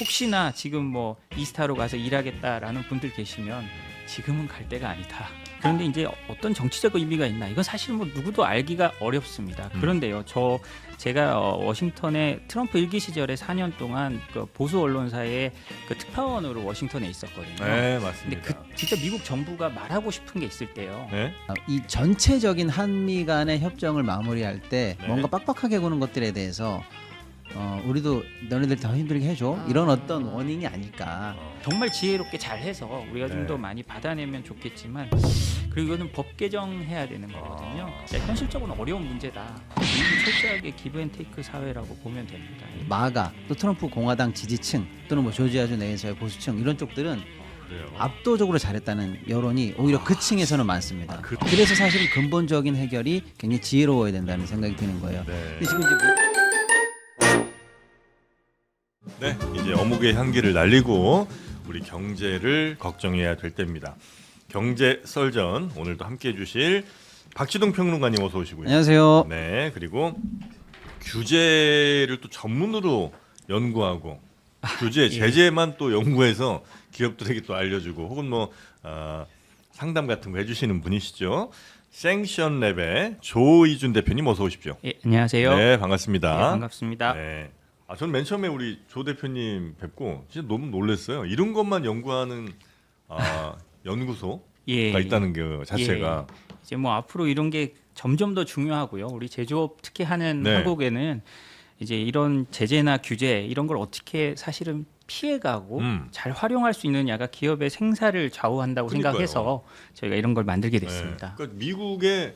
혹시나 지금 뭐 이스타로 가서 일하겠다라는 분들 계시면 지금은 갈 때가 아니다. 그런데 이제 어떤 정치적 의미가 있나? 이건 사실 뭐 누구도 알기가 어렵습니다. 그런데요, 제가 워싱턴에 트럼프 일기 시절에 4년 동안 그 보수 언론사의 그 특파원으로 워싱턴에 있었거든요. 네, 맞습니다. 근데 진짜 미국 정부가 말하고 싶은 게 있을 때요. 네? 이 전체적인 한미 간의 협정을 마무리할 때 네. 뭔가 빡빡하게 구는 것들에 대해서 우리도 너네들 더 힘들게 해줘 이런 어떤 원인이 아닐까. 정말 지혜롭게 잘해서 우리가 좀 네. 더 많이 받아내면 좋겠지만, 그리고 이거는 법 개정해야 되는 거거든요. 현실적으로는 어려운 문제다. 미국이 철저하게 기브앤테이크 사회라고 보면 됩니다. 마가 또 트럼프 공화당 지지층 또는 뭐 조지아주 내에서의 보수층 이런 쪽들은 그래요. 압도적으로 잘했다는 여론이 오히려 그 층에서는 많습니다. 그래서 사실은 근본적인 해결이 굉장히 지혜로워야 된다는 생각이 드는 거예요. 네. 근데 지금 이제 네, 이제 어묵의 향기를 날리고 우리 경제를 걱정해야 될 때입니다. 경제 썰전 오늘도 함께해 주실 박지동 평론가님 어서 오시고요. 안녕하세요. 네, 그리고 규제를 또 전문으로 연구하고 규제 제재만 또 연구해서 기업들에게 또 알려주고 혹은 뭐 상담 같은 거 해주시는 분이시죠. 생션랩의 조이준 대표님 어서 오십시오. 예, 안녕하세요. 네, 반갑습니다. 네, 반갑습니다. 네. 저는 맨 처음에 우리 조 대표님 뵙고 진짜 너무 놀랐어요. 이런 것만 연구하는 연구소가 예, 있다는 그 자체가. 이제 뭐 앞으로 이런 게 점점 더 중요하고요. 우리 제조업 특히 하는 네. 한국에는 이제 이런 제재나 규제 이런 걸 어떻게 사실은 피해가고 잘 활용할 수 있느냐가 기업의 생사를 좌우한다고 그러니까요. 생각해서 저희가 이런 걸 만들게 됐습니다. 네. 그러니까 미국의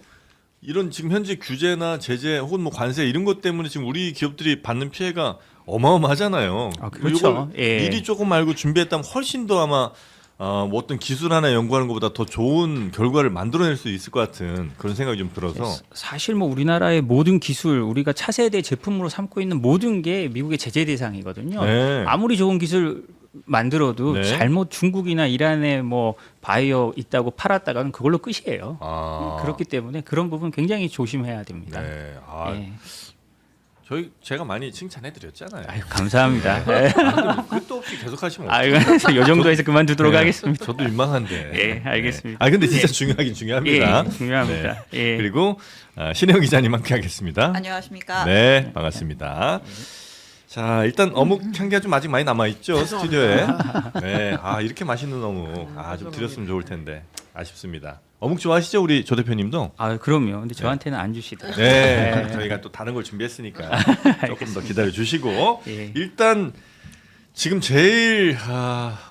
이런 지금 현재 규제나 제재 혹은 뭐 관세 이런 것 때문에 지금 우리 기업들이 받는 피해가 어마어마하잖아요. 그렇죠. 이걸 예. 미리 조금 알고 준비했다면 훨씬 더 아마 뭐 어떤 기술 하나 연구하는 것보다 더 좋은 결과를 만들어낼 수 있을 것 같은 그런 생각이 좀 들어서. 사실 뭐 우리나라의 모든 기술, 우리가 차세대 제품으로 삼고 있는 모든 게 미국의 제재 대상이거든요. 네. 아무리 좋은 기술 만들어도 네. 잘못 중국이나 이란에 뭐 바이오 있다고 팔았다가는 그걸로 끝이에요. 그렇기 때문에 그런 부분 굉장히 조심해야 됩니다. 네. 예. 제가 많이 칭찬해 드렸잖아요. 아유, 감사합니다. 네. 끝도 없이 계속 하시면 아유, 이 정도에서 그만두도록 네. 하겠습니다. 저도 민망한데. 예, 알겠습니다. 네. 근데 진짜 예. 중요하긴 중요합니다. 예, 중요합니다. 예. 그리고 신혜영 기자님 함께하겠습니다. 안녕하십니까. 네, 반갑습니다. 자, 일단 어묵 향기가 좀 아직 많이 남아 있죠 스튜디오에. 네, 이렇게 맛있는 어묵 좀 드렸으면 좋을 텐데 아쉽습니다. 어묵 좋아하시죠 우리 조 대표님도? 그럼요. 근데 저한테는 안 주시더라고요. 네, 저희가 또 다른 걸 준비했으니까 조금 더 기다려 주시고 예. 일단 지금 제일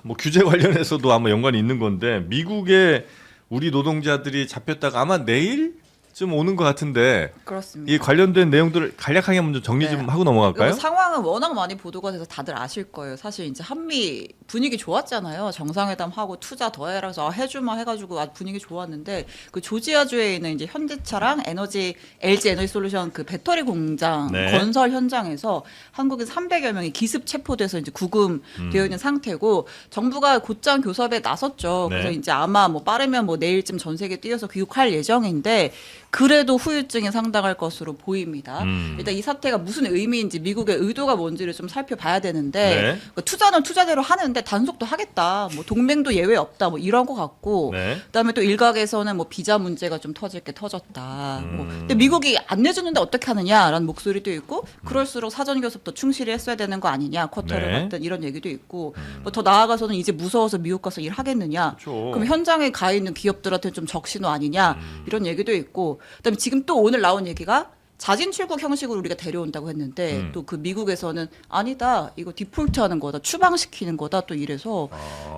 뭐 규제 관련해서도 아마 연관이 있는 건데 미국에 우리 노동자들이 잡혔다가 아마 내일쯤 오는 것 같은데 그렇습니다. 이 관련된 내용들을 간략하게 먼저 정리 좀 네. 하고 넘어갈까요? 이거 상황은 워낙 많이 보도가 돼서 다들 아실 거예요. 사실 이제 한미 분위기 좋았잖아요. 정상회담 하고 투자 더 해라 해서 해주마 해가지고 아주 분위기 좋았는데 그 조지아주에 있는 이제 현대차랑 LG 에너지 솔루션 그 배터리 공장 네. 건설 현장에서 한국인 300여 명이 기습 체포돼서 이제 구금되어 있는 상태고 정부가 곧장 교섭에 나섰죠. 네. 그래서 이제 아마 뭐 빠르면 뭐 내일쯤 전 세계 뛰어서 귀국할 예정인데 그래도 후유증이 상당할 것으로 보입니다. 일단 이 사태가 무슨 의미인지 미국의 의도가 뭔지를 좀 살펴봐야 되는데 네. 투자는 투자대로 하는데 단속도 하겠다. 뭐 동맹도 예외 없다. 뭐 이런 것 같고 네. 그다음에 또 일각에서는 뭐 비자 문제가 좀 터질 게 터졌다. 뭐 근데 미국이 안 내주는데 어떻게 하느냐라는 목소리도 있고 그럴수록 사전 교섭도 충실히 했어야 되는 거 아니냐. 쿼터를 네. 받든 이런 얘기도 있고 뭐 더 나아가서는 이제 무서워서 미국 가서 일하겠느냐. 그렇죠. 그럼 현장에 가 있는 기업들한테 좀 적신호 아니냐 이런 얘기도 있고 그다음에 지금 또 오늘 나온 얘기가 자진 출국 형식으로 우리가 데려온다고 했는데 또 그 미국에서는 아니다 이거 디폴트하는 거다 추방시키는 거다 또 이래서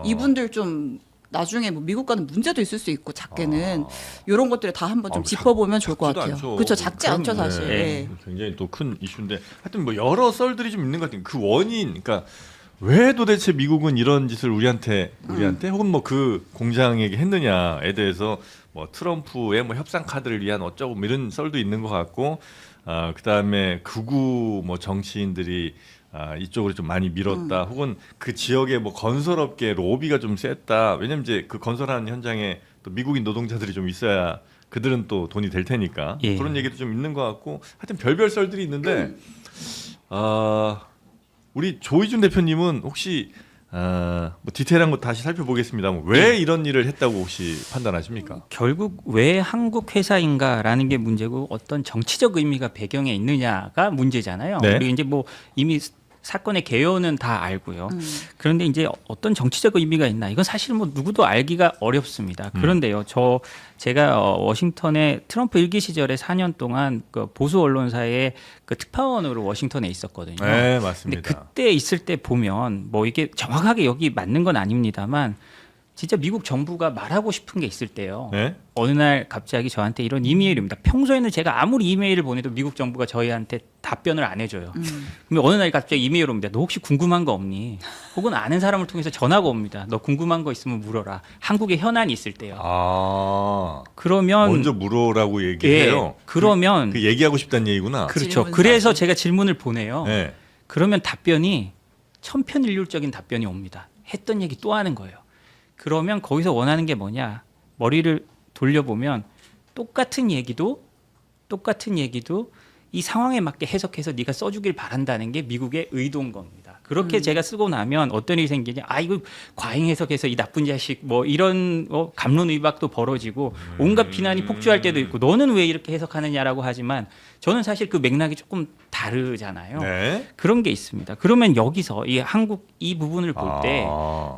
이분들 좀 나중에 뭐 미국 가는 문제도 있을 수 있고 작게는 이런 것들을 다 한번 좀 짚어보면 좋을 것 같아요. 그렇죠, 작지 않죠 사실. 네. 예. 굉장히 또 큰 이슈인데 하여튼 뭐 여러 썰들이 좀 있는 것 같아요. 그 원인, 그러니까 왜 도대체 미국은 이런 짓을 우리한테 혹은 뭐 그 공장에게 했느냐에 대해서 뭐 트럼프의 뭐 협상 카드를 위한 어쩌고 뭐 이런 썰도 있는 것 같고, 그 다음에 극우 뭐 정치인들이 이쪽으로 좀 많이 밀었다. 혹은 그 지역의 뭐 건설업계 로비가 좀 셌다. 왜냐면 이제 그 건설하는 현장에 또 미국인 노동자들이 좀 있어야 그들은 또 돈이 될 테니까 그런 얘기도 좀 있는 것 같고, 하여튼 별별 썰들이 있는데 우리 조희준 대표님은 혹시 뭐 디테일한 거 다시 살펴보겠습니다만 왜 이런 일을 했다고 혹시 판단하십니까? 결국 왜 한국 회사인가라는 게 문제고 어떤 정치적 의미가 배경에 있느냐가 문제잖아요. 네. 그리고 이제 뭐 이미 사건의 개요는 다 알고요. 그런데 이제 어떤 정치적 의미가 있나 이건 사실 뭐 누구도 알기가 어렵습니다. 그런데요, 제가 워싱턴에 트럼프 1기 시절에 4년 동안 그 보수 언론사의 그 특파원으로 워싱턴에 있었거든요. 네, 근데 맞습니다. 그때 있을 때 보면 뭐 이게 정확하게 여기 맞는 건 아닙니다만 진짜 미국 정부가 말하고 싶은 게 있을 때요. 네? 어느 날 갑자기 저한테 이런 이메일이 옵니다. 평소에는 제가 아무리 이메일을 보내도 미국 정부가 저희한테 답변을 안 해줘요. 그러면 어느 날 갑자기 이메일 옵니다. 너 혹시 궁금한 거 없니? 혹은 아는 사람을 통해서 전화가 옵니다. 너 궁금한 거 있으면 물어라. 한국에 현안이 있을 때요. 그러면 먼저 물어라고 얘기해요. 예, 그러면 그 얘기하고 싶다는 얘기구나. 그렇죠. 질문 그래서 사실. 제가 질문을 보내요. 네. 그러면 답변이 천편일률적인 답변이 옵니다. 했던 얘기 또 하는 거예요. 그러면 거기서 원하는 게 뭐냐? 머리를 돌려보면 똑같은 얘기도 이 상황에 맞게 해석해서 네가 써주길 바란다는 게 미국의 의도인 겁니다. 그렇게 제가 쓰고 나면 어떤 일이 생기냐? 아 이거 과잉 해석해서 이 나쁜 자식 뭐 이런 갑론의박도 벌어지고 온갖 비난이 폭주할 때도 있고 너는 왜 이렇게 해석하느냐라고 하지만 저는 사실 그 맥락이 조금 다르잖아요. 네. 그런 게 있습니다. 그러면 여기서 이 한국 이 부분을 볼 때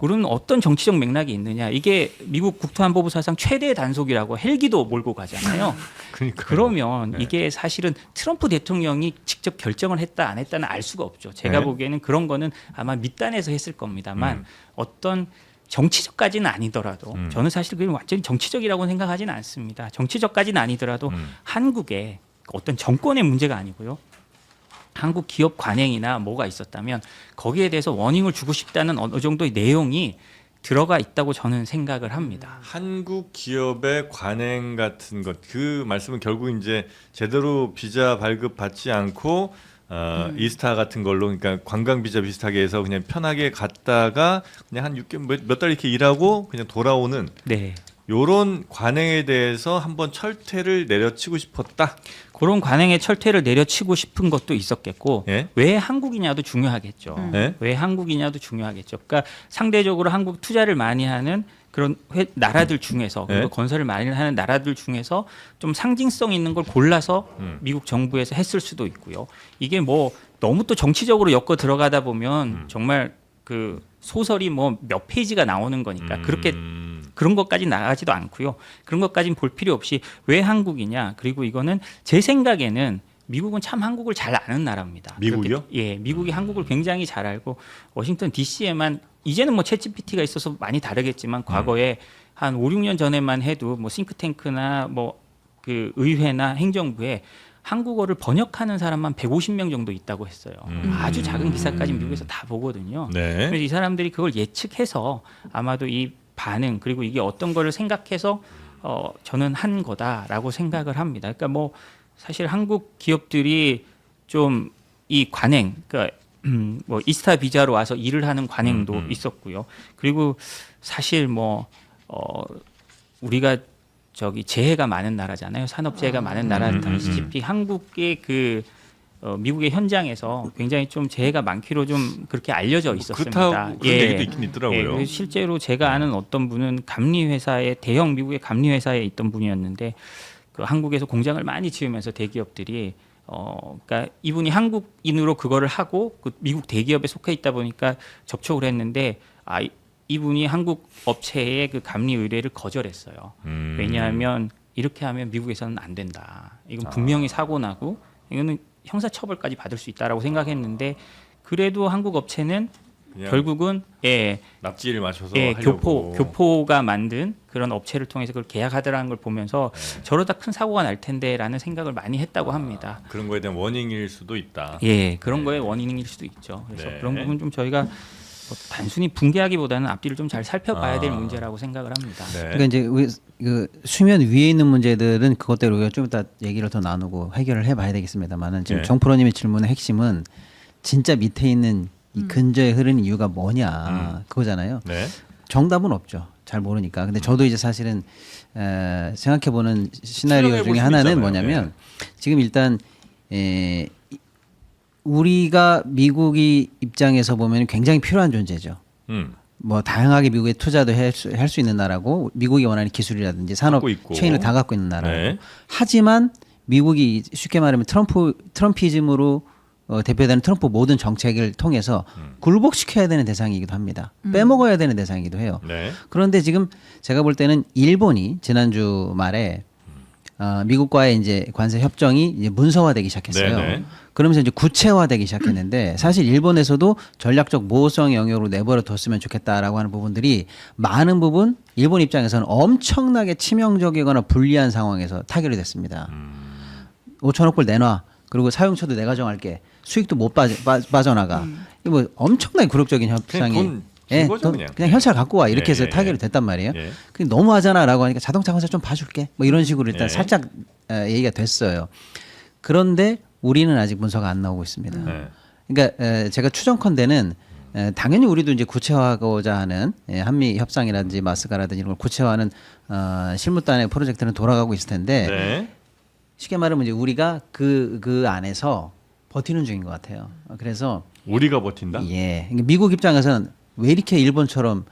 우리는 어떤 정치적 맥락이 있느냐? 이게 미국 국토안보부 사상 최대 단속이라고 헬기도 몰고 가잖아요. 그러니까 그러면 네. 이게 사실은 트럼프 대통령이 직접 결정을 했다 안 했다는 알 수가 없죠. 제가 네. 보기에는 그런 거는 아마 밑단에서 했을 겁니다만 어떤 정치적까지는 아니더라도 저는 사실 그게 완전히 정치적이라고 생각하지는 않습니다. 정치적까지는 아니더라도 한국에 어떤 정권의 문제가 아니고요. 한국 기업 관행이나 뭐가 있었다면 거기에 대해서 워닝을 주고 싶다는 어느 정도의 내용이 들어가 있다고 저는 생각을 합니다. 한국 기업의 관행 같은 것, 그 말씀은 결국 이제 제대로 비자 발급 받지 않고 이스타 같은 걸로, 그러니까 관광 비자 비슷하게 해서 그냥 편하게 갔다가 그냥 한 6개월 몇 달 이렇게 일하고 그냥 돌아오는 네. 요런 관행에 대해서 한번 철퇴를 내려치고 싶었다. 그런 관행의 철퇴를 내려치고 싶은 것도 있었겠고 예? 왜 한국이냐도 중요하겠죠. 예? 왜 한국이냐도 중요하겠죠. 그러니까 상대적으로 한국 투자를 많이 하는 그런 나라들 중에서 그리고 예? 건설을 많이 하는 나라들 중에서 좀 상징성 있는 걸 골라서 미국 정부에서 했을 수도 있고요. 이게 뭐 너무 또 정치적으로 엮어 들어가다 보면 정말 그 소설이 뭐 몇 페이지가 나오는 거니까 그렇게 그런 것까지 나가지도 않고요. 그런 것까지는 볼 필요 없이 왜 한국이냐. 그리고 이거는 제 생각에는 미국은 참 한국을 잘 아는 나라입니다. 미국이요? 그렇게, 예, 미국이 한국을 굉장히 잘 알고 워싱턴 DC에만 이제는 뭐 챗GPT가 있어서 많이 다르겠지만 과거에 한 5, 6년 전에만 해도 뭐 싱크탱크나 뭐 그 의회나 행정부에 한국어를 번역하는 사람만 150명 정도 있다고 했어요. 아주 작은 기사까지 미국에서 다 보거든요. 네. 그래서 이 사람들이 그걸 예측해서 아마도 이 반응 그리고 이게 어떤 거를 생각해서 저는 한 거다라고 생각을 합니다. 그러니까 뭐 사실 한국 기업들이 좀 이 관행, 그러니까 뭐 이스타 비자로 와서 일을 하는 관행도 있었고요. 그리고 사실 뭐 우리가 저기 재해가 많은 나라잖아요. 산업재해가 많은 나라다시피 한국의 그 미국의 현장에서 굉장히 좀 재해가 많기로 좀 그렇게 알려져 있었습니다. 그렇다고 그런 얘기도 있긴 있더라고요. 그래서 실제로 제가 아는 어떤 분은 감리 회사에 대형 미국의 감리 회사에 있던 분이었는데 그 한국에서 공장을 많이 지으면서 대기업들이 그러니까 이분이 한국인으로 그거를 하고 그 미국 대기업에 속해 있다 보니까 접촉을 했는데 이분이 한국 업체의 그 감리 의뢰를 거절했어요. 왜냐하면 이렇게 하면 미국에서는 안 된다. 이건 분명히 사고 나고 이거는 형사처벌까지 받을 수 있다라고 생각했는데 그래도 한국 업체는 결국은 납치를 맞춰서 하려고. 하려고. 교포가 만든 그런 업체를 통해서 그걸 계약하더라는 걸 보면서 저러다 큰 사고가 날 텐데라는 생각을 많이 했다고 합니다. 그런 거에 대한 워닝일 수도 있다. 예, 그런 거에 원인일 수도 있죠. 그래서 네. 그런 부분 좀 저희가 뭐 단순히 붕괴하기보다는 앞뒤를 좀 잘 살펴봐야 될 문제라고 생각을 합니다. 네. 그러니까 이제 그 수면 위에 있는 문제들은 그것대로 우리가 좀 이따 얘기를 더 나누고 해결을 해봐야 되겠습니다만은 지금 네. 정 프로님의 질문의 핵심은 진짜 밑에 있는 이 근저에 흐르는 이유가 뭐냐 그거잖아요. 네. 정답은 없죠. 잘 모르니까. 근데 저도 이제 사실은 생각해보는 시나리오 실험해볼 중에 수 하나는 있잖아요. 뭐냐면 지금 일단 우리가 미국이 입장에서 보면 굉장히 필요한 존재죠. 뭐 다양하게 미국에 투자도 할 수 있는 나라고 미국이 원하는 기술이라든지 산업 갖고 있고. 체인을 다 갖고 있는 나라. 네. 하지만 미국이 쉽게 말하면 트럼피즘으로 대표되는 트럼프 모든 정책을 통해서 굴복시켜야 되는 대상이기도 합니다. 빼먹어야 되는 대상이기도 해요. 네. 그런데 지금 제가 볼 때는 일본이 지난주 말에 미국과의 이제 관세 협정이 이제 문서화되기 시작했어요. 네네. 그러면서 이제 구체화되기 시작했는데 사실 일본에서도 전략적 모호성 영역으로 내버려 뒀으면 좋겠다라고 하는 부분들이 많은 부분 일본 입장에서는 엄청나게 치명적이거나 불리한 상황에서 타결이 됐습니다. 5천억 불 내놔. 그리고 사용처도 내가 정할게. 수익도 못 빠져나가. 이거 뭐 엄청나게 굴욕적인 협상이. 돈 준 거죠, 그냥. 현찰 갖고 와 이렇게 해서 예, 예, 타결이 예. 됐단 말이에요. 예. 그게 너무하잖아라고 하니까 자동차 회사 좀 봐줄게. 뭐 이런 식으로 일단 예. 살짝 얘기가 됐어요. 그런데 우리는 아직 문서가 안 나오고 있습니다. 네. 그러니까 제가 추정컨대는 당연히 우리도 이제 구체화하고자 하는 한미 협상이라든지 마스가라든지 이런 걸 구체화하는 실무단의 프로젝트는 돌아가고 있을 텐데 네. 쉽게 말하면 이제 우리가 그 안에서 버티는 중인 것 같아요. 그래서 우리가 버틴다. 예, 그러니까 미국 입장에서는 왜 이렇게 일본처럼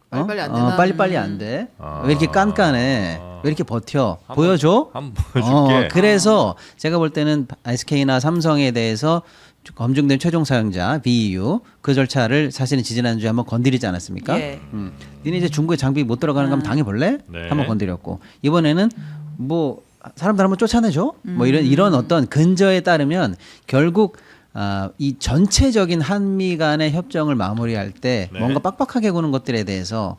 빨리빨리 안 되나? 빨리빨리 안 돼? 아. 왜 이렇게 깐깐해? 왜 이렇게 버텨? 보여줘? 한번 보여줄게. 그래서 제가 볼 때는 SK나 삼성에 대해서 검증된 최종 사용자 BEU 그 절차를 사실은 지지난주에 한번 건드리지 않았습니까? 예. 니네 이제 중국에 장비 못 들어가는 거 한번 당해볼래? 네. 한번 건드렸고 이번에는 뭐 사람들 한번 쫓아내줘? 뭐 이런 어떤 근저에 따르면 결국 이 전체적인 한미 간의 협정을 마무리할 때 네. 뭔가 빡빡하게 구는 것들에 대해서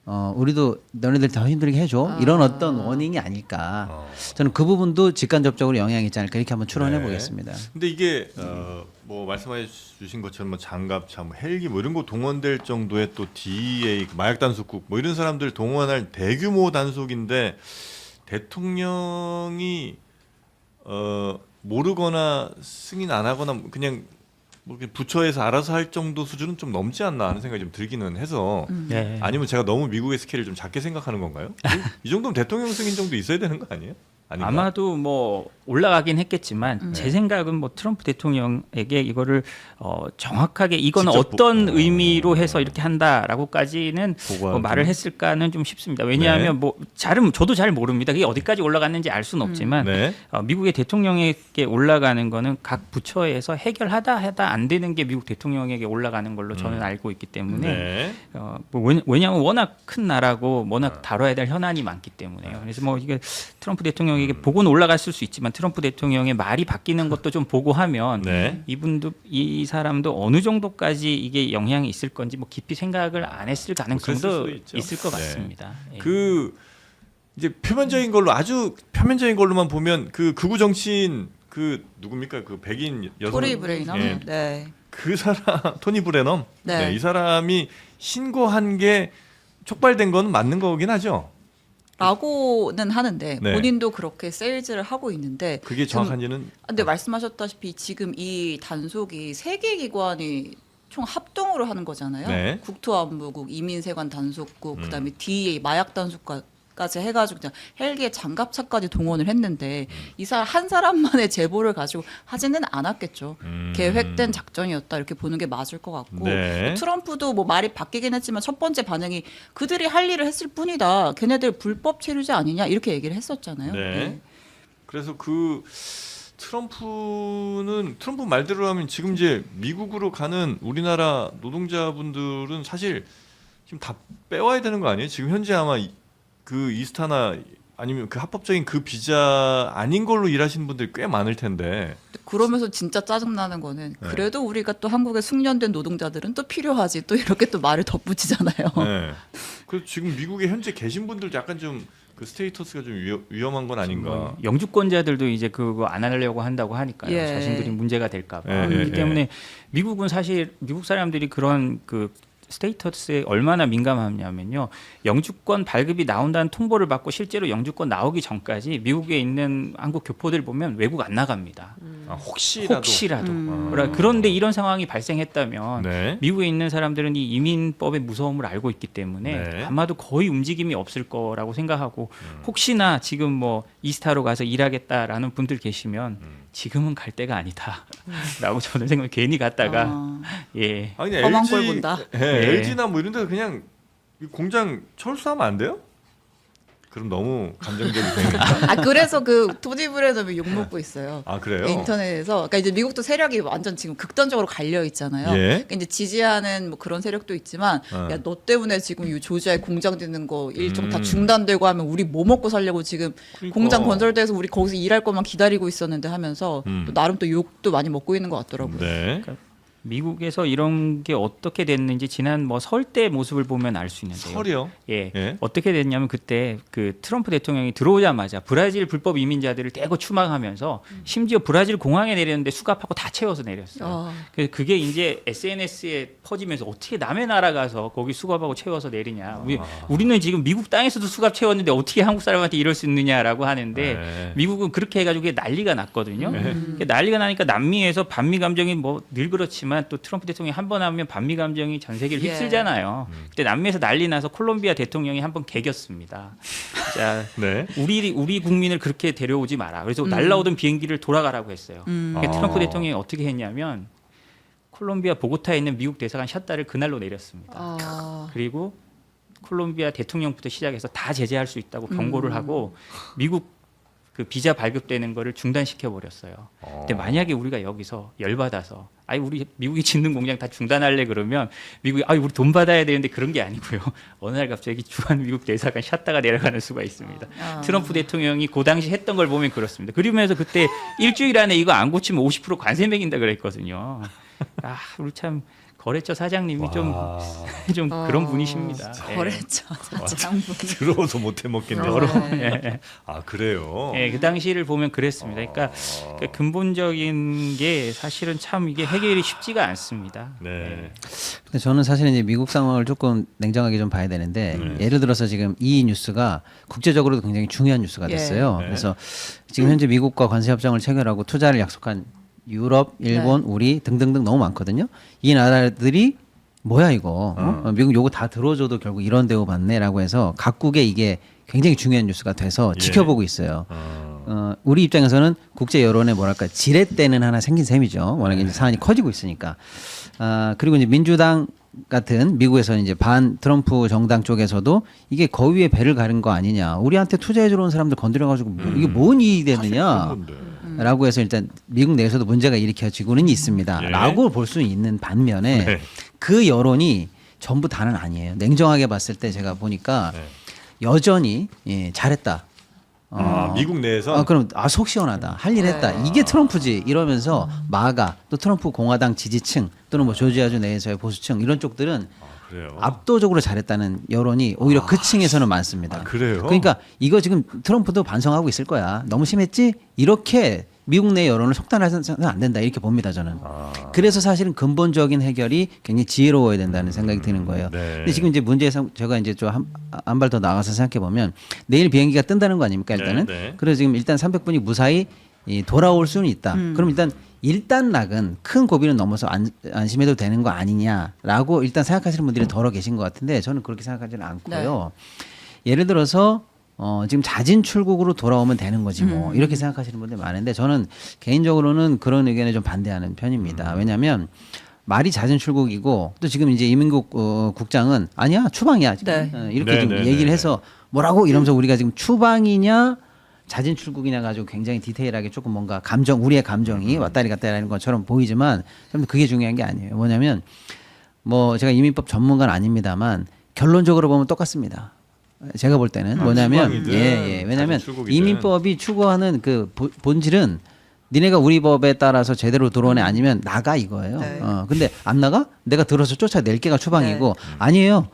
우리도 너네들 더 힘들게 해줘 이런 어떤 워닝이 아닐까 저는 그 부분도 직간접적으로 영향이 있지 않을까 이렇게 한번 추론해 네. 보겠습니다. 근데 이게 뭐 말씀해 주신 것처럼 뭐 장갑차, 뭐 헬기 뭐 이런 거 동원될 정도의 또 DEA 마약 단속국 뭐 이런 사람들 동원할 대규모 단속인데 대통령이 모르거나 승인 안 하거나 그냥 뭐 부처에서 알아서 할 정도 수준은 좀 넘지 않나 하는 생각이 좀 들기는 해서 네. 아니면 제가 너무 미국의 스케일을 좀 작게 생각하는 건가요? 이 정도면 대통령 승인 정도 있어야 되는 거 아니에요? 아닌가? 아마도 뭐 올라가긴 했겠지만 제 생각은 뭐 트럼프 대통령에게 이거를 정확하게 이거는 직접 어떤 의미로 해서 이렇게 한다라고까지는 보고하고. 뭐 말을 했을까는 좀 싶습니다. 왜냐하면 네. 뭐 저도 잘 모릅니다. 그게 어디까지 올라갔는지 알 수는 없지만 네. 미국의 대통령에게 올라가는 거는 각 부처에서 해결하다 안 되는 게 미국 대통령에게 올라가는 걸로 저는 알고 있기 때문에 네. 뭐 왜냐하면 워낙 큰 나라고 워낙 다뤄야 될 현안이 많기 때문에요. 그래서 뭐 이게 트럼프 대통령에게 보고는 올라갔을 수 있지만 트럼프 대통령의 말이 바뀌는 것도 좀 보고 하면 네. 이 사람도 어느 정도까지 이게 영향이 있을 건지 뭐 깊이 생각을 안 했을 그랬을 가능성도 수도 있죠. 있을 것 네. 같습니다. 예. 그 이제 표면적인 걸로 아주 표면적인 걸로만 보면 그 극우 정치인 그 누굽니까 그 백인 여성 토리 브레이너. 예. 네. 그 사람 토니 브레넘 네. 이 사람이 신고한 게 촉발된 건 맞는 거긴 하죠. 라고는 하는데 네. 본인도 그렇게 세일즈를 하고 있는데 그게 지금- 정확한지는 근데 말씀하셨다시피 지금 이 단속이 세 개 기관이 총 합동으로 하는 거잖아요. 네. 국토안보국, 이민세관 단속국, 그다음에 DEA 마약 단속까지 해가지고 그냥 헬기에 장갑차까지 동원을 했는데 이 사람 한 사람만의 제보를 가지고 하지는 않았겠죠. 계획된 작전이었다 이렇게 보는 게 맞을 것 같고 네. 트럼프도 뭐 말이 바뀌긴 했지만 첫 번째 반응이 그들이 할 일을 했을 뿐이다. 걔네들 불법 체류자 아니냐 이렇게 얘기를 했었잖아요. 네. 그래서 그 트럼프 말대로 하면 지금 이제 미국으로 가는 우리나라 노동자분들은 사실 지금 다 빼와야 되는 거 아니에요? 지금 현재 아마 그 이스타나 아니면 그 합법적인 그 비자 아닌 걸로 일하시는 분들이 꽤 많을 텐데. 그러면서 진짜 짜증나는 거는 네. 그래도 우리가 또 한국에 숙련된 노동자들은 또 필요하지 또 이렇게 또 말을 덧붙이잖아요. 네. 그래서 지금 미국에 현재 계신 분들 약간 좀 그 스테이터스가 좀 위험한 건 아닌가. 뭐 영주권자들도 이제 그거 안 하려고 한다고 하니까요. 예. 자신들이 문제가 될까봐. 예, 그렇기 예, 때문에 미국은 사실 미국 사람들이 그런 그 스테이터스에 얼마나 민감하냐면요. 영주권 발급이 나온다는 통보를 받고 실제로 영주권 나오기 전까지 미국에 있는 한국 교포들 보면 외국 안 나갑니다. 아, 혹시라도. 그런데 이런 상황이 발생했다면 네. 미국에 있는 사람들은 이 이민법의 무서움을 알고 있기 때문에 네. 아마도 거의 움직임이 없을 거라고 생각하고 혹시나 지금 뭐 이스타로 가서 일하겠다라는 분들 계시면 지금은 갈 때가 아니다라고 저는 생각 괜히 갔다가 예. 아니 험한 꼴 LG, 본다. LG나 뭐 이런 데서 그냥 이 공장 철수하면 안 돼요? 그럼 너무 감정적이 되니까. 아 그래서 그 토니 브레덤이 욕 먹고 있어요. 아 그래요? 인터넷에서 그러니까 이제 미국도 세력이 완전 지금 극단적으로 갈려 있잖아요. 예. 그러니까 이제 지지하는 뭐 그런 세력도 있지만 야 너 때문에 지금 이 조지아에 공장 짓는 거 일정 다 중단되고 하면 우리 뭐 먹고 살려고 지금 그러니까. 공장 건설돼서 우리 거기서 일할 것만 기다리고 있었는데 하면서 또 나름 또 욕도 많이 먹고 있는 것 같더라고요. 네. 미국에서 이런 게 어떻게 됐는지 지난 뭐 설 때 모습을 보면 알 수 있는데요. 설이요? 예. 예. 어떻게 됐냐면 그때 그 트럼프 대통령이 들어오자마자 브라질 불법 이민자들을 떼고 추방하면서 심지어 브라질 공항에 내렸는데 수갑하고 다 채워서 내렸어요. 그래서 그게 이제 SNS에 퍼지면서 어떻게 남의 나라 가서 거기 수갑하고 채워서 내리냐. 우리는 지금 미국 땅에서도 수갑 채웠는데 어떻게 한국 사람한테 이럴 수 있느냐라고 하는데 네. 미국은 그렇게 해가지고 그게 난리가 났거든요. 난리가 나니까 남미에서 반미 감정이 뭐 늘 그렇지만 또 트럼프 대통령이 한 번 하면 반미 감정이 전 세계를 예. 휩쓸잖아요. 그때 남미에서 난리 나서 콜롬비아 대통령이 한 번 개겼습니다. 자, 네. 우리 국민을 그렇게 데려오지 마라. 그래서 날라오던 비행기를 돌아가라고 했어요. 그러니까 트럼프 대통령이 어떻게 했냐면 콜롬비아 보고타에 있는 미국 대사관 샷다를 그날로 내렸습니다. 그리고 콜롬비아 대통령부터 시작해서 다 제재할 수 있다고 경고를 하고 미국 그 비자 발급되는 거를 중단시켜 버렸어요. 근데 만약에 우리가 여기서 열받아서 아이 우리 미국이 짓는 공장 다 중단할래 그러면 미국이 아이 우리 돈 받아야 되는데 그런 게 아니고요. 어느 날 갑자기 주한 미국 대사관 샷다가 내려가는 수가 있습니다. 트럼프 대통령이 그 당시 했던 걸 보면 그렇습니다. 그러면서 그때 일주일 안에 이거 안 고치면 50% 관세 매긴다 그랬거든요. 아 우리 참 거래처 사장님이 좀 그런 분이십니다. 예. 거래처 사장분. 들어도 못 해먹겠네요. 네. 아 그래요? 예, 그 당시를 보면 그랬습니다. 그러니까 그 근본적인 게 사실은 참 이게 해결이 쉽지가 않습니다. 네. 근데 저는 사실 이제 미국 상황을 조금 냉정하게 좀 봐야 되는데 예를 들어서 지금 이 뉴스가 국제적으로도 굉장히 중요한 뉴스가 됐어요. 네. 그래서 지금 현재 미국과 관세 협정을 체결하고 투자를 약속한 유럽, 일본, 우리 등등등 너무 많거든요. 이 나라들이 뭐야 이거 미국 요거 다 들어줘도 결국 이런 대우 받네라고 해서 각국에 이게 굉장히 중요한 뉴스가 돼서 지켜보고 있어요. 우리 입장에서는 국제 여론에 뭐랄까 지렛대는 하나 생긴 셈이죠. 워낙에 이제 사안이 커지고 있으니까. 그리고 이제 민주당 같은 미국에서는 이제 반 트럼프 정당 쪽에서도 이게 거위에 배를 가른 거 아니냐. 우리한테 투자해 주러 온 사람들 건드려가지고 이게 뭔 일이 되느냐. 라고 해서 일단 미국 내에서도 문제가 일으켜지고는 있습니다. 예. 라고 볼 수 있는 반면에 네. 그 여론이 전부 다는 아니에요. 냉정하게 봤을 때 제가 보니까 여전히 예, 잘했다. 미국 내에서 그럼 속 시원하다. 할 일 했다. 이게 트럼프지. 이러면서 마가 또 트럼프 공화당 지지층 또는 뭐 조지아주 내에서의 보수층 이런 쪽들은 그래요. 압도적으로 잘했다는 여론이 오히려 그 층에서는 많습니다. 그래요? 그러니까 이거 지금 트럼프도 반성하고 있을 거야. 너무 심했지? 이렇게 미국 내 여론을 속단해서는 안 된다. 이렇게 봅니다, 저는. 그래서 사실은 근본적인 해결이 굉장히 지혜로워야 된다는 생각이 드는 거예요. 네. 근데 지금 이제 문제에서 제가 이제 좀 한 발 더 나가서 생각해 보면 내일 비행기가 뜬다는 거 아닙니까, 일단은? 네. 그래서 지금 일단 300분이 무사히 돌아올 수는 있다. 그럼 일단 낙은 큰 고비는 넘어서 안심해도 되는 거 아니냐라고 일단 생각하시는 분들이 더러 계신 것 같은데 저는 그렇게 생각하지는 않고요. 예를 들어서 지금 자진 출국으로 돌아오면 되는 거지 뭐 이렇게 생각하시는 분들 많은데 저는 개인적으로는 그런 의견에 좀 반대하는 편입니다. 왜냐하면 말이 자진 출국이고 또 지금 이제 이민국 국장은 아니야 추방이야 지금. 이렇게 좀 얘기를 해서 뭐라고 이러면서 우리가 지금 추방이냐 자진 출국이냐 가지고 굉장히 디테일하게 조금 뭔가 우리의 감정이 왔다리 갔다리 하는 것처럼 보이지만 그게 중요한 게 아니에요. 뭐냐면 뭐 제가 이민법 전문가는 아닙니다만 결론적으로 보면 똑같습니다. 제가 볼 때는 뭐냐면 왜냐하면 이민법이 추구하는 그 본질은 니네가 우리 법에 따라서 제대로 들어오네 아니면 나가 이거예요. 근데 안 나가? 내가 들어서 쫓아낼 게가 추방이고 아니에요.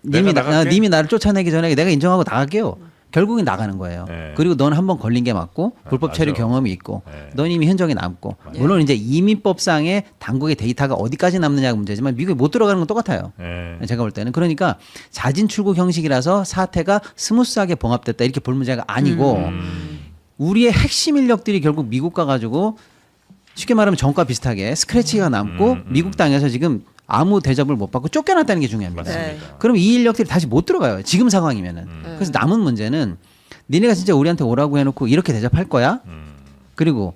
님이 나를 쫓아내기 전에 내가 인정하고 나갈게요. 결국엔 나가는 거예요. 그리고 넌 한번 걸린 게 맞고 불법 체류 경험이 있고 넌 이미 현정이 남고 물론 이제 이민법상의 당국의 데이터가 어디까지 남느냐가 문제지만 미국에 못 들어가는 건 똑같아요. 제가 볼 때는 그러니까 자진 출국 형식이라서 사태가 스무스하게 봉합됐다 이렇게 볼 문제가 아니고 우리의 핵심 인력들이 결국 미국 가가지고 쉽게 말하면 전과 비슷하게 스크래치가 남고 미국 땅에서 지금 아무 대접을 못 받고 쫓겨났다는 게 중요합니다. 그럼 이 인력들이 다시 못 들어가요. 지금 상황이면은. 그래서 남은 문제는 니네가 진짜 우리한테 오라고 해놓고 이렇게 대접할 거야? 그리고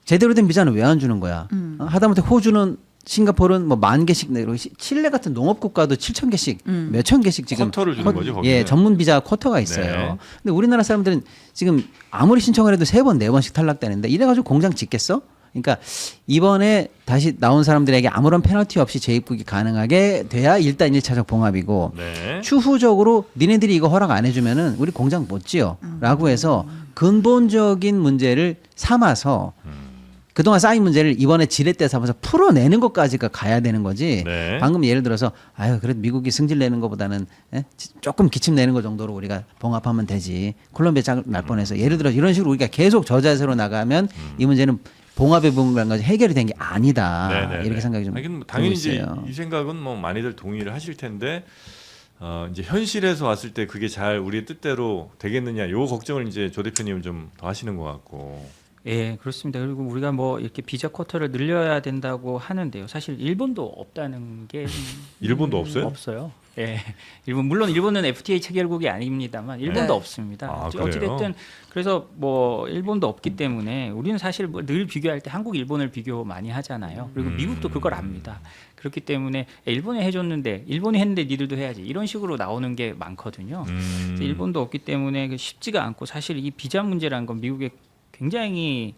제대로 된 비자는 왜 안 주는 거야? 하다못해 호주는 싱가포르는 뭐 10,000개씩 내고 칠레 같은 농업 국가도 7,000개씩 몇천 개씩 지금 쿼터를 주는 거지, 거기는. 예, 전문 비자 쿼터가 있어요. 네. 근데 우리나라 사람들은 지금 아무리 신청을 해도 3번, 4번씩 탈락되는데 이래 가지고 공장 짓겠어? 그러니까 이번에 다시 나온 사람들에게 아무런 페널티 없이 재입국이 가능하게 돼야 일단 1차적 봉합이고 네. 추후적으로 니네들이 이거 허락 안 해주면은 우리 공장 못 지어라고 해서 근본적인 문제를 삼아서 그동안 쌓인 문제를 이번에 지렛대 삼아서 풀어내는 것까지가 가야 되는 거지. 네. 방금 예를 들어서 아유 그래도 미국이 승질 내는 것보다는 조금 기침 내는 것 정도로 우리가 봉합하면 되지. 콜롬비아 짤날 뻔해서 예를 들어 이런 식으로 우리가 계속 저자세로 나가면 이 문제는 봉합의 부분까지 해결이 된 게 아니다. 네네네. 이렇게 생각이 좀 하긴 뭐 당연히 들고 이제 있어요. 이 생각은 뭐 많이들 동의를 하실 텐데 이제 현실에서 왔을 때 그게 잘 우리의 뜻대로 되겠느냐 요 걱정을 이제 조 대표님은 좀 더 하시는 것 같고. 예, 그렇습니다. 그리고 우리가 뭐 이렇게 비자 쿼터를 늘려야 된다고 하는데요. 사실 일본도 없다는 게 일본도 없어요? 없어요. 예, 물론 일본은 FTA 체결국이 아닙니다만 일본도 네. 없습니다. 아, 어찌됐든 그래서 뭐 일본도 없기 때문에 우리는 사실 뭐 늘 비교할 때 한국, 일본을 비교 많이 하잖아요. 그리고 미국도 그걸 압니다. 그렇기 때문에 일본이 해줬는데 일본이 했는데 니들도 해야지 이런 식으로 나오는 게 많거든요. 그래서 일본도 없기 때문에 쉽지가 않고 사실 이 비자 문제라는 건 미국의 굉장히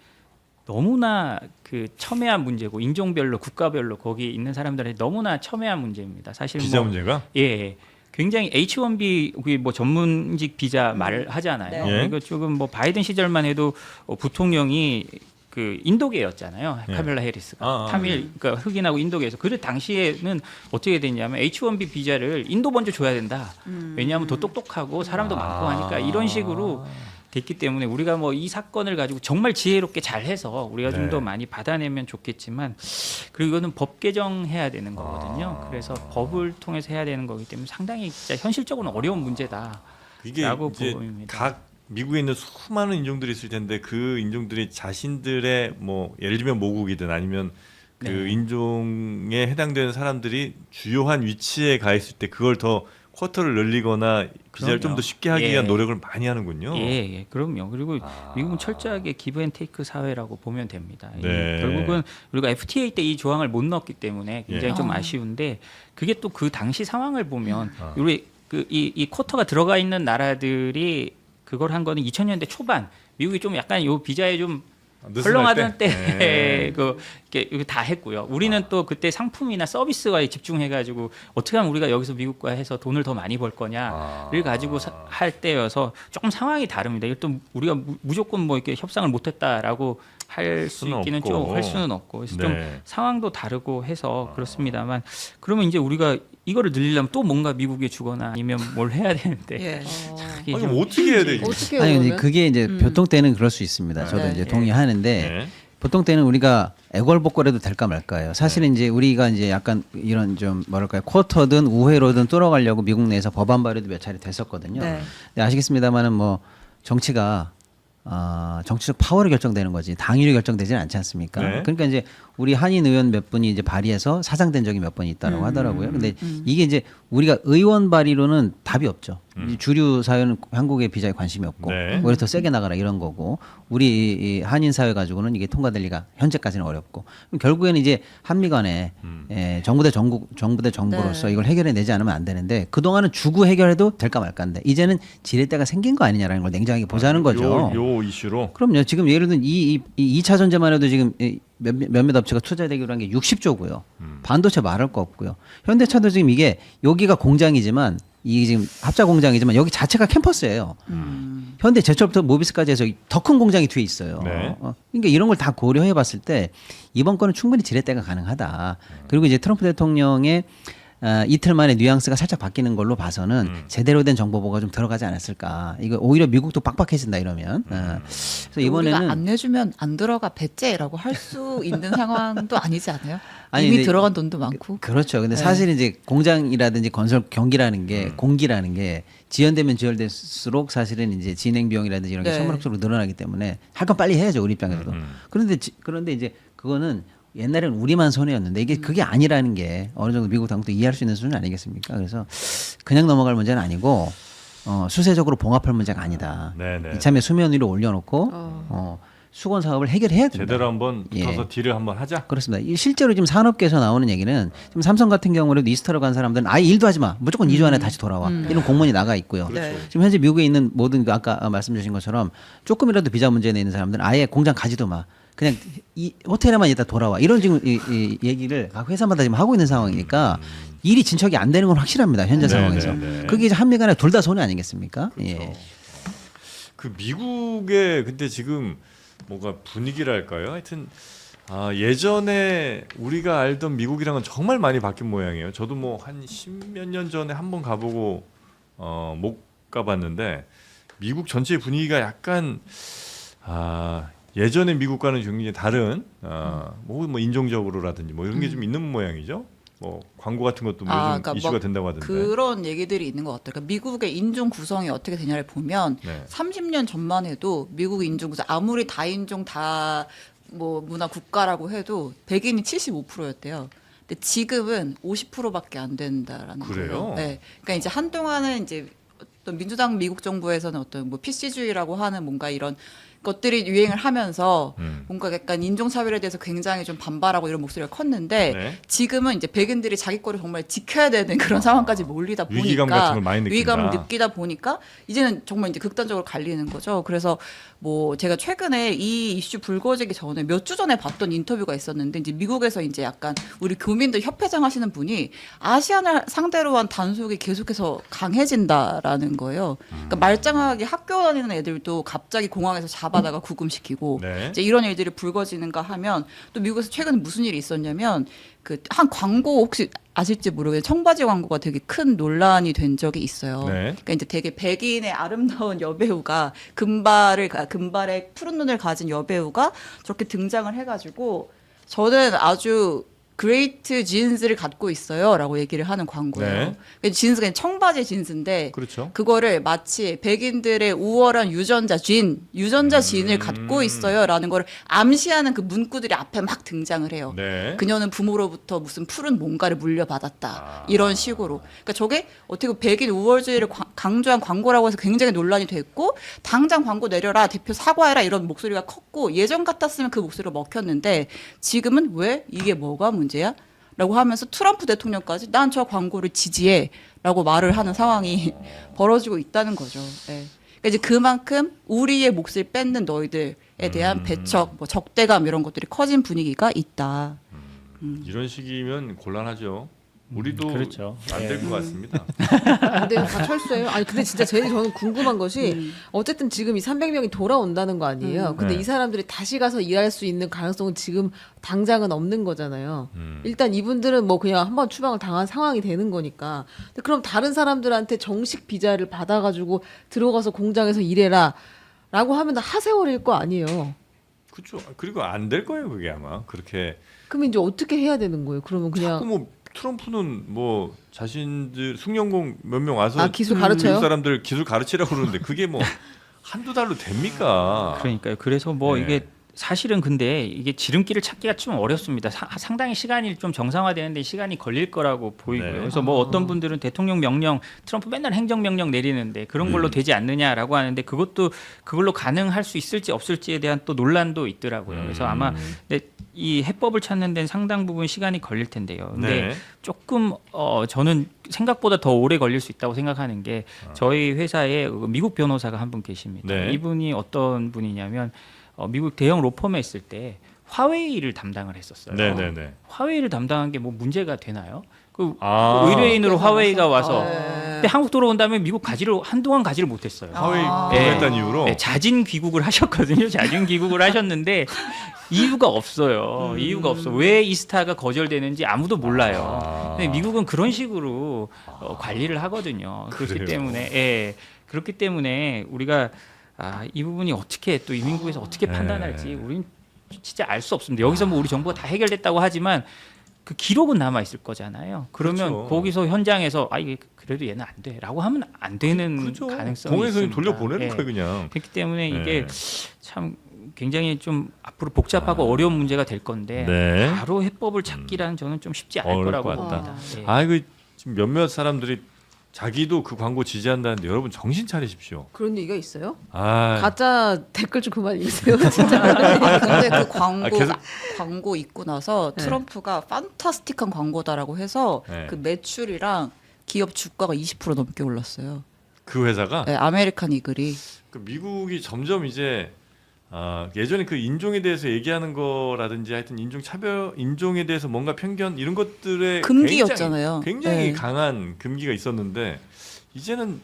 너무나 그 첨예한 문제고 인종별로 국가별로 거기 있는 사람들한테 너무나 첨예한 문제입니다. 사실 비자 뭐, 문제가? 예. 굉장히 H1B 그게 뭐 전문직 비자 말을 하잖아요. 네. 이거 조금 뭐 바이든 시절만 해도 부통령이 그 인도계였잖아요. 예. 카멜라 해리스가 아, 타밀 그러니까 흑인하고 인도계에서 그 당시에는 어떻게 됐냐면 H1B 비자를 인도 먼저 줘야 된다. 왜냐하면 더 똑똑하고 사람도 많고 하니까 이런 식으로 됐기 때문에 우리가 뭐 이 사건을 가지고 정말 지혜롭게 잘해서 우리가 좀 네. 더 많이 받아내면 좋겠지만 그리고 이거는 법 개정해야 되는 거거든요. 그래서 법을 통해서 해야 되는 거기 때문에 상당히 진짜 현실적으로는 어려운 문제다. 이게 라고 이제 보입니다. 각 미국에 있는 수많은 인종들이 있을 텐데 그 인종들이 자신들의 뭐 예를 들면 모국이든 아니면 그 네. 인종에 해당되는 사람들이 주요한 위치에 가 있을 때 그걸 더 쿼터를 늘리거나 비자를 좀 그럼요. 더 쉽게 하기 예. 위한 노력을 많이 하는군요. 예, 그럼요. 그리고 미국은 철저하게 기브 앤 테이크 사회라고 보면 됩니다. 네. 결국은 우리가 FTA 때 이 조항을 못 넣었기 때문에 굉장히 예. 좀 아쉬운데 그게 또 그 당시 상황을 보면 우리 이 쿼터가 들어가 있는 나라들이 그걸 한 거는 2000년대 초반 미국이 좀 약간 요 비자에 좀 헐렁하던 때 네. 이렇게 다 했고요. 우리는 또 그때 상품이나 서비스에 집중해가지고 어떻게 하면 우리가 여기서 미국과 해서 돈을 더 많이 벌 거냐를 가지고 할 때여서 조금 상황이 다릅니다. 이거 또 우리가 무조건 뭐 이렇게 협상을 못했다라고 할 수 수는 있기는 없고. 좀 할 수는 없고 그래서 좀 네. 상황도 다르고 해서 그렇습니다만 그러면 이제 우리가 이거를 늘리려면 또 뭔가 미국에 주거나 아니면 뭘 해야 되는데 예. 이게 아니, 좀 그럼 어떻게 해야 돼? 이게? 어떻게 아니 근데 그러면? 그게 이제 보통 때는 그럴 수 있습니다. 저도 네. 이제 동의하는데 네. 보통 때는 우리가 애걸복걸해도 될까 말까요. 사실은 이제 우리가 이제 약간 이런 좀 뭐랄까요 쿼터든 우회로든 뚫어가려고 미국 내에서 법안 발의도 몇 차례 됐었거든요. 네. 근데 아시겠습니다만은 뭐 정치가 정치적 파워로 결정되는 거지 당위로 결정되지는 않지 않습니까? 네. 그러니까 이제 우리 한인 의원 몇 분이 이제 발의해서 사장된 적이 몇 번 있다고 하더라고요. 근데 이게 이제 우리가 의원 발의로는 답이 없죠. 이 주류 사회는 한국의 비자에 관심이 없고 네. 오히려 더 세게 나가라 이런 거고 우리 이 한인 사회 가지고는 이게 통과될 리가 현재까지는 어렵고 그럼 결국에는 이제 한미 간에 정부 대 정부로서 네. 이걸 해결해 내지 않으면 안 되는데 그동안은 주구 해결해도 될까 말까인데 이제는 지렛대가 생긴 거 아니냐라는 걸 냉정하게 보자는 거죠. 요 이슈로. 그럼요. 지금 예를 들면 이 2차 전제만 해도 지금 몇몇 업체가 투자되기로 한 게 60조고요. 반도체 말할 거 없고요. 현대차도 지금 이게 여기가 공장이지만 이게 지금 합자 공장이지만 여기 자체가 캠퍼스예요. 현대 제철부터 모비스까지 해서 더 큰 공장이 뒤에 있어요. 네. 그러니까 이런 걸 다 고려해 봤을 때 이번 건은 충분히 지렛대가 가능하다. 그리고 이제 트럼프 대통령의 이틀 만에 뉘앙스가 살짝 바뀌는 걸로 봐서는 제대로 된 정보보가 좀 들어가지 않았을까. 이거 오히려 미국도 빡빡해진다 이러면. 그래서 우리가 이번에는 안 내주면 안 들어가 배째라고 할 수 있는 상황도 아니지 않아요? 아니, 이미 근데 들어간 돈도 많고. 그렇죠. 근데 네. 사실 이제 공장이라든지 건설 경기라는 게 공기라는 게 지연되면 지연될수록 사실은 이제 진행 비용이라든지 이런 게 네. 천문학적으로 늘어나기 때문에 할 건 빨리 해야죠 우리 입장에서도. 그런데 이제 그거는 옛날에는 우리만 손해였는데 이게 그게 아니라는 게 어느 정도 미국 당국도 이해할 수 있는 수준 아니겠습니까? 그래서 그냥 넘어갈 문제는 아니고 수세적으로 봉합할 문제가 아니다. 네네. 이참에 수면 위로 올려놓고 수건 사업을 해결해야 된다. 제대로 한번 붙어서 예. 딜을 한번 하자. 그렇습니다. 실제로 지금 산업계에서 나오는 얘기는 지금 삼성 같은 경우는 이스타로 간 사람들은 아예 일도 하지 마. 무조건 2주 안에 다시 돌아와. 이런 공문이 나가 있고요. 네. 지금 현재 미국에 있는 모든 그 아까 말씀 주신 것처럼 조금이라도 비자 문제에 있는 사람들은 아예 공장 가지도 마. 그냥 이 호텔에만 있다 돌아와. 이런 지금 이 얘기를 각 회사마다 지금 하고 있는 상황이니까 일이 진척이 안 되는 건 확실합니다. 현재 네, 상황에서. 네, 네. 그게 이제 한미 간에 둘 다 손해 아니겠습니까? 그렇죠. 예. 그 미국의 근데 지금 뭔가 분위기랄까요? 하여튼 예전에 우리가 알던 미국이랑은 정말 많이 바뀐 모양이에요. 저도 뭐 한 10몇 년 전에 한번 가보고 못 가봤는데 미국 전체 분위기가 약간 예전의 미국과는 굉장히 다른 뭐 인종적으로라든지 뭐 이런 게 좀 있는 모양이죠. 뭐 광고 같은 것도 뭐 요즘 그러니까 이슈가 뭐 된다고 하던데. 그런 얘기들이 있는 것 같아요. 그러니까 미국의 인종 구성이 어떻게 되냐를 보면 네. 30년 전만 해도 미국 인종 구성 아무리 다인종 다 뭐 문화 국가라고 해도 백인이 75%였대요. 근데 지금은 50%밖에 안 된다라는 그래요? 거예요. 네. 그러니까 이제 한동안은 이제 어떤 민주당 미국 정부에서는 어떤 뭐 PC주의라고 하는 뭔가 이런 것들이 유행을 하면서 뭔가 약간 인종차별에 대해서 굉장히 좀 반발하고 이런 목소리가 컸는데 네. 지금은 이제 백인들이 자기 거를 정말 지켜야 되는 그런 상황까지 몰리다 보니까 위기감 같은 걸 많이 느낀다. 위기감을 느끼다 보니까 이제는 정말 이제 극단적으로 갈리는 거죠. 그래서 뭐 제가 최근에 이 이슈 불거지기 전에 몇 주 전에 봤던 인터뷰가 있었는데 이제 미국에서 이제 약간 우리 교민들 협회장 하시는 분이 아시안을 상대로 한 단속이 계속해서 강해진다라는 거예요. 그러니까 말짱하게 학교 다니는 애들도 갑자기 공항에서 잡아다가 구금시키고 네. 이제 이런 일들이 불거지는가 하면 또 미국에서 최근에 무슨 일이 있었냐면 그 한 광고 혹시 아실지 모르겠는데 청바지 광고가 되게 큰 논란이 된 적이 있어요. 네. 그러니까 이제 되게 백인의 아름다운 여배우가 금발에 푸른 눈을 가진 여배우가 저렇게 등장을 해가지고 저는 아주 그레이트 진스를 갖고 있어요라고 얘기를 하는 광고예요. 네. 그러니까 진스가 그냥 청바지 진스인데 그렇죠. 그거를 마치 백인들의 우월한 유전자 진을 갖고 있어요라는 거를 암시하는 그 문구들이 앞에 막 등장을 해요. 네. 그녀는 부모로부터 무슨 푸른 뭔가를 물려받았다. 이런 식으로. 그러니까 저게 어떻게 보면 백인 우월주의를 강조한 광고라고 해서 굉장히 논란이 됐고 당장 광고 내려라 대표 사과해라 이런 목소리가 컸고 예전 같았으면 그 목소리가 먹혔는데 지금은 왜 이게 뭐가 문제야? 라고 하면서 트럼프 대통령까지 난 저 광고를 지지해 라고 말을 하는 상황이 벌어지고 있다는 거죠. 네. 그러니까 이제 그만큼 우리의 몫을 뺏는 너희들에 대한 배척, 뭐 적대감 이런 것들이 커진 분위기가 있다. 이런 식이면 곤란하죠. 우리도 그렇죠. 안 될 것 같습니다. 근데 다 철수예요. 아니 근데 진짜 제일 저는 궁금한 것이 어쨌든 지금 이 300명이 돌아온다는 거 아니에요. 근데 네. 이 사람들이 다시 가서 일할 수 있는 가능성은 지금 당장은 없는 거잖아요. 일단 이분들은 뭐 그냥 한번 추방을 당한 상황이 되는 거니까. 근데 그럼 다른 사람들한테 정식 비자를 받아가지고 들어가서 공장에서 일해라. 라고 하면 다 하세월일 거 아니에요. 그렇죠. 그리고 안 될 거예요, 그게 아마. 그렇게 그럼 이제 어떻게 해야 되는 거예요? 그러면 그냥 자꾸 뭐 트럼프는 뭐 자신들 숙련공 몇 명 와서 기술 가르쳐요? 미국 사람들 기술 가르치라고 그러는데 그게 뭐 한두 달로 됩니까? 그러니까요. 그래서 뭐 네. 이게 사실은 근데 이게 지름길을 찾기가 좀 어렵습니다. 상당히 시간이 좀 정상화되는데 시간이 걸릴 거라고 보이고요. 네. 그래서 뭐 어떤 분들은 대통령 명령, 트럼프 맨날 행정명령 내리는데 그런 걸로 되지 않느냐라고 하는데 그것도 그걸로 가능할 수 있을지 없을지에 대한 또 논란도 있더라고요. 그래서 아마 근데 이 해법을 찾는 데는 상당 부분 시간이 걸릴 텐데요. 근데 네. 조금 저는 생각보다 더 오래 걸릴 수 있다고 생각하는 게 저희 회사에 미국 변호사가 한 분 계십니다. 네. 이분이 어떤 분이냐면 미국 대형 로펌에 있을 때 화웨이를 담당을 했었어요. 네네네. 화웨이를 담당한 게 뭐 문제가 되나요? 그 아. 의뢰인으로 화웨이가 와서 네. 근데 한국 들어온 다음에 미국 한동안 가지를 못했어요. 하웨이 네. 했다는 이유로 네, 자진 귀국을 하셨거든요. 자진 귀국을 하셨는데 이유가 없어요. 이유가 없어. 왜 이스타가 거절되는지 아무도 몰라요. 근데 미국은 그런 식으로 관리를 하거든요. 그렇기 그래요? 때문에 그렇기 때문에 우리가 이 부분이 어떻게 또 이민국에서 어떻게 네. 판단할지 우리는 진짜 알 수 없습니다. 여기서 뭐 우리 정부가 다 해결됐다고 하지만 그 기록은 남아 있을 거잖아요. 그러면 그렇죠. 거기서 현장에서 이게 그래도 얘는 안 돼라고 하면 안 되는 그렇죠. 가능성이 공에서 있습니다. 돌려보내는 예. 거예요 그냥. 그렇기 때문에 네. 이게 참 굉장히 좀 앞으로 복잡하고 어려운 문제가 될 건데 네. 바로 해법을 찾기란 저는 좀 쉽지 않을 어려울 거라고 것 같다. 봅니다. 예. 아 이거 지금 몇몇 사람들이 자기도 그 광고 지지한다는데 여러분 정신 차리십시오. 그런 얘기가 있어요? 아, 가짜 댓글 좀 그만 읽으세요. 진짜. 아니, 근데 그 광고 계속- 광고 있고 나서 네. 트럼프가 판타스틱한 광고다라고 해서 네. 그 매출이랑 기업 주가가 20% 넘게 올랐어요. 그 회사가 네, 아메리칸 이글이. 그 미국이 점점 이제 예전에 그 인종에 대해서 얘기하는 거라든지 하여튼 인종 차별, 인종에 대해서 뭔가 편견 이런 것들에 금기였잖아요. 굉장히 네. 강한 금기가 있었는데 이제는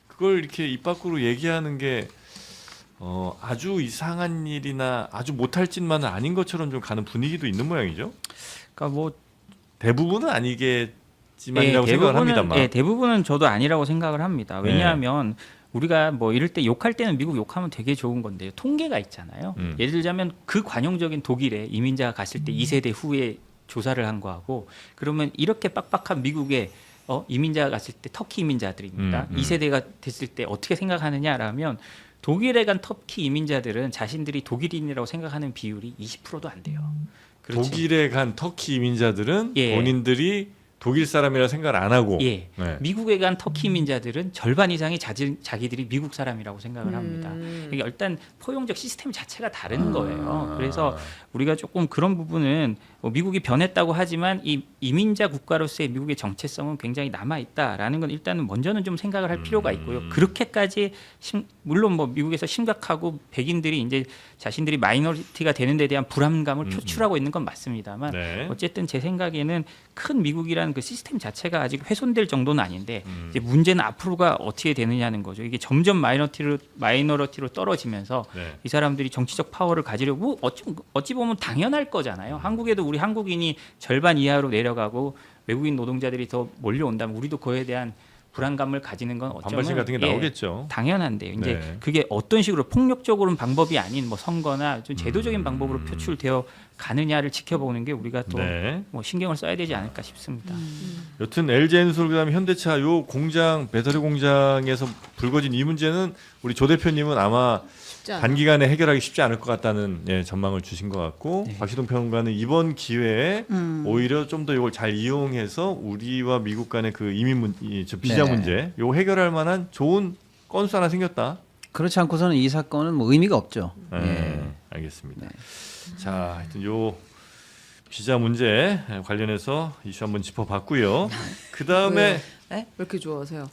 그걸 이렇게 입 밖으로 얘기하는 게 아주 이상한 일이나 아주 못할 짓만은 아닌 것처럼 좀 가는 분위기도 있는 모양이죠. 그러니까 뭐 대부분은 아니겠지만이라고 생각을 합니다만. 대부분은 저도 아니라고 생각을 합니다. 네. 왜냐하면 우리가 뭐 이럴 때 욕할 때는 미국 욕하면 되게 좋은 건데요. 통계가 있잖아요. 예를 들자면 그 관용적인 독일에 이민자가 갔을 때 2세대 후에 조사를 한 거하고 그러면 이렇게 빡빡한 미국에 이민자가 갔을 때 터키 이민자들입니다. 2세대가 됐을 때 어떻게 생각하느냐라면 독일에 간 터키 이민자들은 자신들이 독일인이라고 생각하는 비율이 20%도 안 돼요. 그렇죠. 독일에 간 터키 이민자들은 예. 본인들이 독일 사람이라 생각을 안 하고 예. 네. 미국에 간 터키 이민자들은 절반 이상이 자기들이 미국 사람이라고 생각을 합니다. 그러니까 일단 포용적 시스템 자체가 다른 거예요. 그래서 우리가 조금 그런 부분은 미국이 변했다고 하지만 이 이민자 국가로서의 미국의 정체성은 굉장히 남아 있다라는 건 일단은 먼저는 좀 생각을 할 필요가 있고요. 그렇게까지 물론 뭐 미국에서 심각하고 백인들이 이제 자신들이 마이너리티가 되는 데 대한 불안감을 표출하고 있는 건 맞습니다만 네. 어쨌든 제 생각에는 큰 미국이라는 그 시스템 자체가 아직 훼손될 정도는 아닌데 이제 문제는 앞으로가 어떻게 되느냐는 거죠. 이게 점점 마이너리티로 떨어지면서 네. 이 사람들이 정치적 파워를 가지려고 어찌 보면 당연할 거잖아요. 한국에도 우리 한국인이 절반 이하로 내려가고 외국인 노동자들이 더 몰려온다면 우리도 그에 대한 불안감을 가지는 건 어쩌면 반발심 같은 게 나오겠죠. 당연한데요. 이제 네. 그게 어떤 식으로 폭력적으로는 방법이 아닌 뭐 선거나 좀 제도적인 방법으로 표출되어 가느냐를 지켜보는 게 우리가 또 네. 뭐 신경을 써야 되지 않을까 싶습니다. 여튼 LG엔솔 그다음에 현대차 요 공장 배터리 공장에서 불거진 이 문제는 우리 조 대표님은 아마 쉽지 않아. 단기간에 해결하기 쉽지 않을 것 같다는 전망을 주신 것 같고 네. 박시동 평론가는 이번 기회에 오히려 좀 더 이걸 잘 이용해서 우리와 미국 간의 그 비자 네. 문제 요 해결할 만한 좋은 건수 하나 생겼다. 그렇지 않고서는 이 사건은 뭐 의미가 없죠. 예. 알겠습니다. 자, 하여튼 요 비자 문제 관련해서 이슈 한번 짚어봤고요. 그 다음에 왜 이렇게 좋아하세요?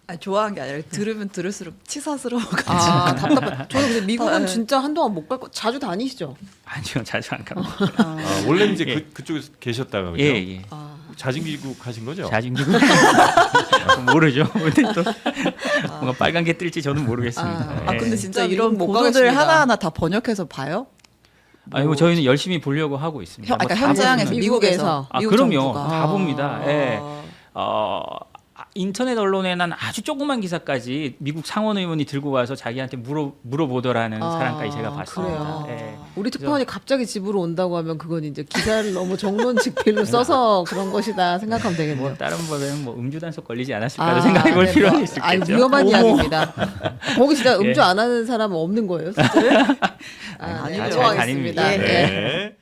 아니, 좋아한 게 아니라 들으면 들을수록 치사스러워가지고. 아 답답해. 저는 근데 미국은 네. 진짜 한동안 못 갈 거. 자주 다니시죠? 아니요, 자주 안 갑니다. 원래 이제 예. 그쪽에서 계셨다가 그죠? 예. 자진귀국 하신 거죠? 자진기구 모르죠. 근데 또 뭔가 빨간 게 뜰지 저는 모르겠습니다. 아 예. 근데 진짜 진짜 이런 미국 못 보도들 가겠습니다. 하나하나 다 번역해서 봐요? 아니 뭐 저희는 열심히 보려고 하고 있습니다. 그러니까 뭐 다 현장에서 보면은- 미국에서 아, 미국 그럼요. 정부가. 다 봅니다. 예. 인터넷 언론에 난 아주 조그만 기사까지 미국 상원 의원이 들고 와서 자기한테 물어보더라는 사람까지 제가 봤습니다. 그래요. 예. 우리 특파원이 갑자기 집으로 온다고 하면 그건 이제 기사를 너무 정론직필로 써서 그런 것이다 생각하면 되겠네요. 뭐 다른 법에는 뭐 음주 단속 걸리지 않았을까도 생각해 볼 네, 필요는 뭐, 있겠죠. 아니, 위험한 이야기입니다. 거기 진짜 음주 예. 안 하는 사람은 없는 거예요, 실제로? 아니요. 좋아하겠습니다. 아닙니다. 예. 네.